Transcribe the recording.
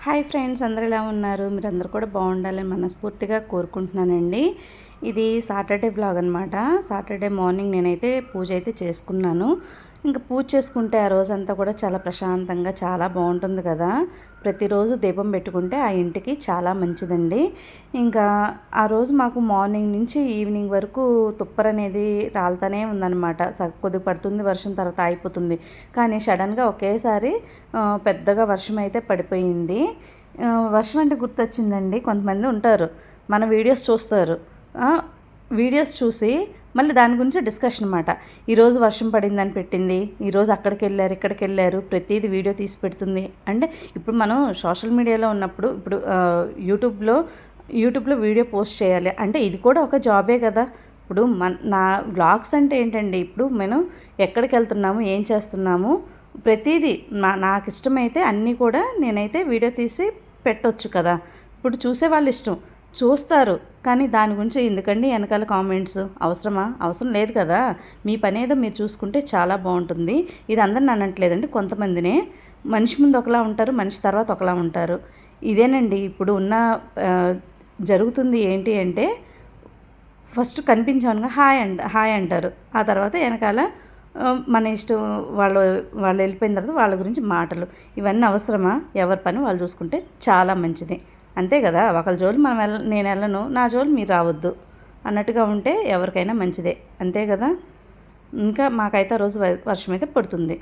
Hi friends, అందరూ ఎలా ఉన్నారు? మీరందరూ కూడా బాగుండాలని మనస్ఫూర్తిగా కోరుకుంటున్నానండి. ఇది సాటర్డే వ్లాగ్ అనమాట. సాటర్డే మార్నింగ్ నేనైతే పూజ అయితే చేసుకున్నాను. ఇంకా పూజ చేసుకుంటే ఆ రోజంతా కూడా చాలా ప్రశాంతంగా చాలా బాగుంటుంది కదా. ప్రతిరోజు దీపం పెట్టుకుంటే ఆ ఇంటికి చాలా మంచిదండి. ఇంకా ఆ రోజు మాకు మార్నింగ్ నుంచి ఈవినింగ్ వరకు తుప్పర్ అనేది రాలుతూనే ఉందన్నమాట. కొద్దిగా పడుతుంది వర్షం, తర్వాత అయిపోతుంది. కానీ సడన్గా ఒకేసారి పెద్దగా వర్షం అయితే పడిపోయింది. వర్షం అంటే గుర్తొచ్చిందండి, కొంతమంది ఉంటారు మన వీడియోస్ చూస్తారు. వీడియోస్ చూసి మళ్ళీ దాని గురించి డిస్కషన్ అనమాట. ఈరోజు వర్షం పడిందని పెట్టింది, ఈరోజు అక్కడికి వెళ్ళారు ఇక్కడికి వెళ్ళారు, ప్రతిదీ వీడియో తీసి పెడుతుంది. అంటే ఇప్పుడు మనం సోషల్ మీడియాలో ఉన్నప్పుడు ఇప్పుడు యూట్యూబ్లో వీడియో పోస్ట్ చేయాలి అంటే ఇది కూడా ఒక జాబే కదా. ఇప్పుడు నా వ్లాగ్స్ అంటే ఏంటండి, ఇప్పుడు మనం ఎక్కడికి వెళ్తున్నాము, ఏం చేస్తున్నాము, ప్రతిదీ నాకు ఇష్టమైతే అన్నీ కూడా నేనైతే వీడియో తీసి పెట్టొచ్చు కదా. ఇప్పుడు చూసే వాళ్ళు ఇష్టం చూస్తారు, కానీ దాని గురించి ఎందుకండి వెనకాల కామెంట్స్? అవసరం లేదు కదా. మీ పని ఏదో మీరు చూసుకుంటే చాలా బాగుంటుంది. ఇది అందరిని అనట్లేదండి, కొంతమందినే. మనిషి ముందు ఒకలా ఉంటారు, మనిషి తర్వాత ఒకలా ఉంటారు. ఇదేనండి ఇప్పుడు ఉన్న జరుగుతుంది. ఏంటి అంటే ఫస్ట్ కనిపించానుగా హాయ్ అంటారు, ఆ తర్వాత వెనకాల మన ఇష్టం, వాళ్ళు వెళ్ళిపోయిన తర్వాత వాళ్ళ గురించి మాటలు. ఇవన్నీ అవసరమా? ఎవరి పని వాళ్ళు చూసుకుంటే చాలా మంచిది, అంతే కదా. ఒకళ్ళ జోలు నేను వెళ్ళను, నా జోలు మీరు రావద్దు అన్నట్టుగా ఉంటే ఎవరికైనా మంచిదే, అంతే కదా. ఇంకా మాకైతే రోజు వర్షం అయితే పడుతుంది.